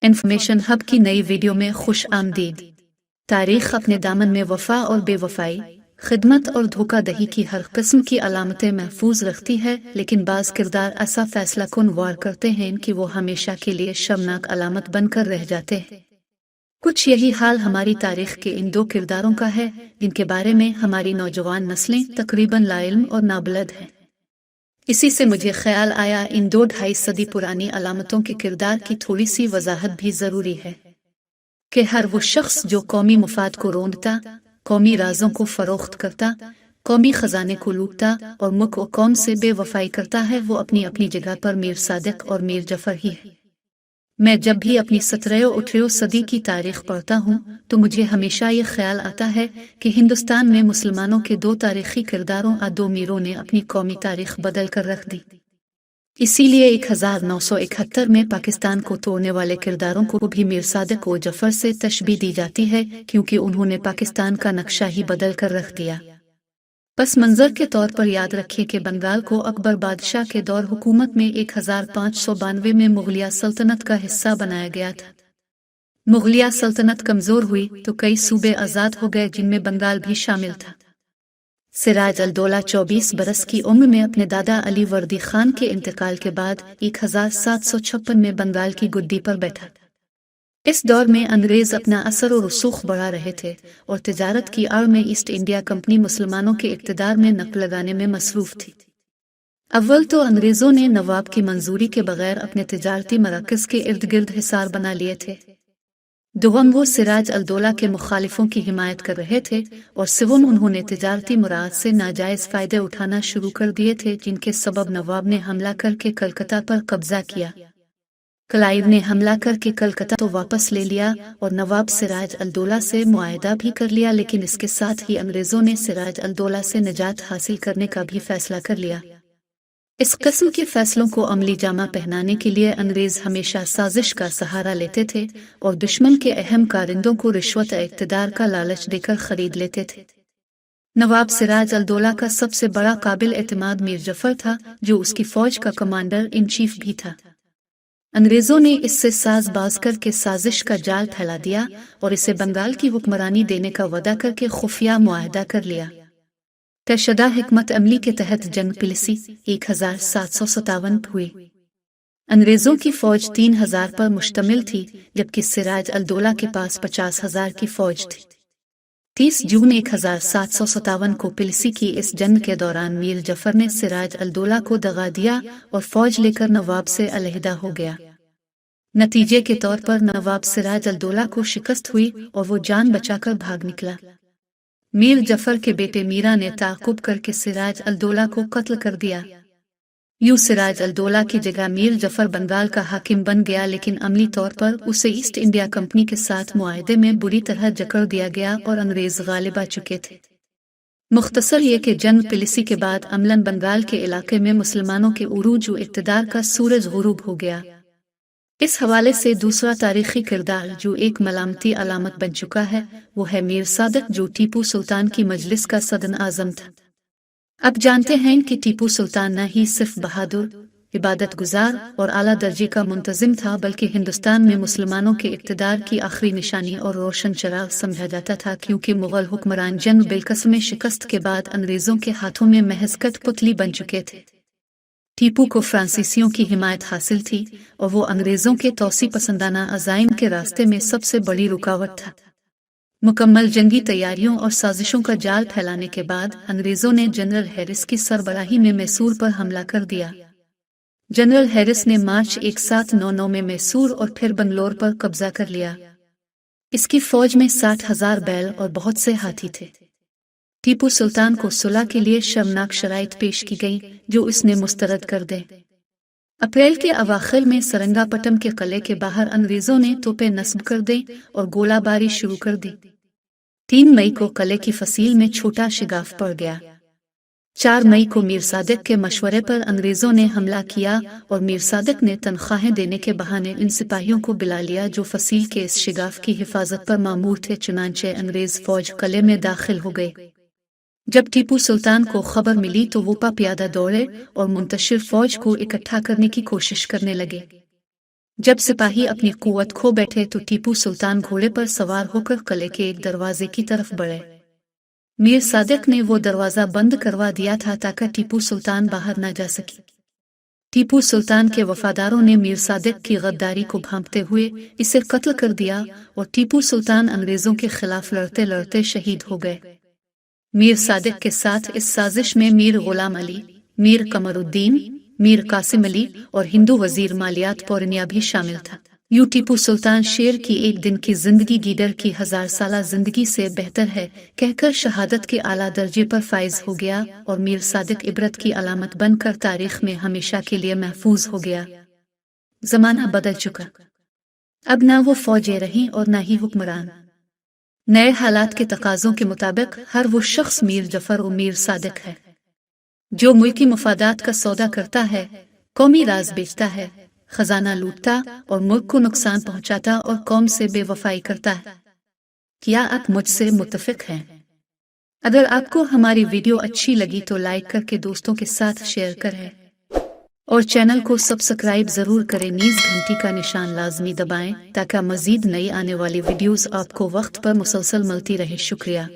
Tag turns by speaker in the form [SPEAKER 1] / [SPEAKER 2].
[SPEAKER 1] Information hub की नई video में खुश आमदीद। तारीख अपने दामन में वफा और बेवफाई, खिदमत और धोखाधड़ी की हर किस्म की अलामतें महफूज रखती है, लेकिन बाज़ किरदार ऐसा फैसला कुन वार करते हैं कि वो हमेशा के लिए शर्मनाक अलामत बनकर रह जाते हैं। कुछ यही हाल हमारी तारीख के इन दो किरदारों का है, जिनके बारे में हमारी नौजवान नस्लें तकरीबन लाइल्म और नाबलद हैं। इसी से मुझे ख्याल आया इन 2-2.5 सदी पुरानी अलामतों के किरदार की थोड़ी सी वजाहत भी जरूरी है कि हर वो शख्स जो कौमी मुफाद को रोंदता, कौमी राजों को फरोख्त करता, कौमी खजाने को लूटता और मुल्क और कौम से बेवफाई करता है, वो अपनी अपनी जगह पर मीर सादिक और मीर जफर ही है। मैं जब भी अपनी 17वीं सदी की तारीख पढ़ता हूँ तो मुझे हमेशा ये ख्याल आता है कि हिंदुस्तान में मुसलमानों के दो तारीखी किरदारों और दो मीरों ने अपनी कौमी तारीख बदल कर रख दी। इसीलिए 1971 में पाकिस्तान को तोड़ने वाले किरदारों को भी मीर सादिक और जफर से तशबीह दी जाती है, क्योंकि उन्होंने पाकिस्तान का नक्शा ही बदल कर रख दिया। पस मंजर के तौर पर याद रखिए कि बंगाल को अकबर बादशाह के दौर हुकूमत में 1592 में मुगलिया सल्तनत का हिस्सा बनाया गया था। मुगलिया सल्तनत कमजोर हुई तो कई सूबे आजाद हो गए, जिनमें बंगाल भी शामिल था। सिराज अल-दौला 24 बरस की उम्र में अपने दादा अली वर्दी खान के इंतकाल के बाद 1756 में बंगाल की गुद्दी पर बैठा। इस दौर में अंग्रेज अपना असर और रसूख बढ़ा रहे थे और तिजारत की आड़ में ईस्ट इंडिया कंपनी मुसलमानों के इक़्तिदार में नक लगाने में मसरूफ थी। अव्वल तो अंग्रेजों ने नवाब की मंजूरी के बगैर अपने तिजारती मराकज के इर्द गिर्द हिसार बना लिए थे। दोहम वो सिराज अल-दौला के मुखालिफों की हिमायत कर रहे थे और सिवम उन्होंने तिजारती मुराद से नाजायज फायदे उठाना शुरू कर दिए थे, जिनके सबब नवाब ने हमला करके कलकत्ता पर कब्जा किया। क्लाइव ने हमला करके कलकत्ता तो वापस ले लिया और नवाब सिराज अल-दौला से मुआहदा भी कर लिया, लेकिन इसके साथ ही अंग्रेजों ने सिराज अल-दौला से निजात हासिल करने का भी फैसला कर लिया। इस किस्म के फैसलों को अमली जामा पहनाने के लिए अंग्रेज हमेशा साजिश का सहारा लेते थे और दुश्मन के अहम कारिंदों को रिश्वत इक़्तिदार का लालच देकर खरीद लेते थे। नवाब सिराज अल-दौला का सबसे बड़ा काबिल एतमाद मीर जफर था, जो उसकी फौज का कमांडर इन चीफ भी था। अंग्रेजों ने इससे साज बाज करके साजिश का जाल फैला दिया और इसे बंगाल की हुक्मरानी देने का वादा करके खुफिया मुआहदा कर लिया। तयशुदा हिकमत अमली के तहत जंग पिलिसी 1757 हुई। अंग्रेजों की फौज 3000 पर मुश्तमिल थी, जबकि सिराज अल-दौला के पास 50,000 की फौज थी। 30 जून 1757 को पिलिसी की इस जंग के दौरान मीर जफर ने सिराज अल-दौला को दगा दिया और फौज लेकर नवाब से अलहदा हो गया। नतीजे के तौर पर नवाब सिराज अल-दौला को शिकस्त हुई और वो जान बचाकर भाग निकला। मीर जफर के बेटे मीरा ने ताक़ुब करके सिराज अल-दौला को कत्ल कर दिया। यूं सिराज अल-दौला की जगह मीर जफर बंगाल का हाकिम बन गया, लेकिन अमली तौर पर उसे ईस्ट इंडिया कंपनी के साथ मुआहदे में बुरी तरह जकड़ दिया गया और अंग्रेज गालिब आ चुके थे। मुख्तसर ये कि जंग पिलिसी के बाद अमलन बंगाल के इलाके में मुसलमानों के उरूज व इक़्तिदार का सूरज गुरूब हो गया। इस हवाले से दूसरा तारीखी किरदार जो एक मलामती अलामत बन चुका है, वो है मीर सादिक, जो टीपू सुल्तान की मजलिस का सदन आज़म था। अब जानते हैं कि टीपू सुल्तान न ही सिर्फ बहादुर, इबादत गुजार और आला दर्जे का मुंतजिम था, बल्कि हिंदुस्तान में मुसलमानों के इक़्तिदार की आखिरी निशानी और रोशन चराग समझा जाता था, क्योंकि मुगल हुक्मरान जंग बिलकस्म शिकस्त के बाद अंग्रेजों के हाथों में महज कठपुतली बन चुके थे। टीपू को फ्रांसीसियों की हिमायत हासिल थी और वो अंग्रेजों के तौसी पसंदाना अज़ाइम के रास्ते में सबसे बड़ी रुकावट था। मुकम्मल जंगी तैयारियों और साजिशों का जाल फैलाने के बाद अंग्रेजों ने जनरल हैरिस की सरबराही में मैसूर पर हमला कर दिया। जनरल हैरिस ने मार्च 1799 में मैसूर और फिर बंगलौर पर कब्जा कर लिया। इसकी फौज में 60,000 बैल और बहुत से हाथी थे। टीपू सुल्तान को सुलह के लिए शर्मनाक शराइत पेश की गई, जो इसने मुस्तरद कर दे। अप्रैल के अवाखिर में सरंगापटम के किले के बाहर अंग्रेजों ने तोपें नस्ब कर दी और गोलाबारी शुरू कर दी। 3 मई को किले की फसील में छोटा शिगाफ पड़ गया। 4 मई को मीर सादिक के मशवरे पर अंग्रेजों ने हमला किया और मीर सादिक ने तनख्वाहें देने के बहाने इन सिपाहियों को बुला लिया जो फसील के इस शिगाफ की हिफाजत पर मामूर थे। चुनांचे अंग्रेज फौज किले में दाखिल हो गई। जब टीपू सुल्तान को खबर मिली तो वो प्यादा दौड़े और मुंतशिर फौज को इकट्ठा करने की कोशिश करने लगे। जब सिपाही अपनी कुव्वत खो बैठे तो टीपू सुल्तान घोड़े पर सवार होकर किले के एक दरवाजे की तरफ बढ़े। मीर सादिक ने वो दरवाजा बंद करवा दिया था ताकि टीपू सुल्तान बाहर न जा सके। टीपू सुल्तान के वफादारों ने मीर सादिक की गद्दारी को भांपते हुए इसे कत्ल कर दिया और टीपू सुल्तान अंग्रेजों के खिलाफ लड़ते लड़ते शहीद हो गए। मीर सादिक के साथ इस साजिश में मीर गुलाम अली, मीर कमरुद्दीन, मीर कासिम अली और हिंदू वजीर मालियात पौरनिया भी शामिल था। यूं टीपू सुल्तान शेर की एक दिन की जिंदगी गीदड़ की 1000 साला जिंदगी से बेहतर है कहकर शहादत के आला दर्जे पर फाइज हो गया और मीर सादिक इबरत की अलामत बनकर तारीख में हमेशा के लिए महफूज हो गया। जमाना बदल चुका, अब ना वो फौजें रहीं और ना ही हुक्मरान। नए हालात के तकाजों के मुताबिक हर वो शख्स मीर जफर और मीर सादिक है जो मुल्की मफादात का सौदा करता है, कौमी राज बेचता है, खजाना लूटता और मुल्क को नुकसान पहुंचाता और कौम से बेवफाई करता है। क्या आप मुझसे मुत्तफिक हैं? अगर आपको हमारी वीडियो अच्छी लगी तो लाइक करके दोस्तों के साथ शेयर करें और चैनल को सब्सक्राइब जरूर करें। नीज घंटी का निशान लाजमी दबाएं ताकि मजीद नई आने वाली वीडियोस आपको वक्त पर मुसलसल मिलती रहे। शुक्रिया।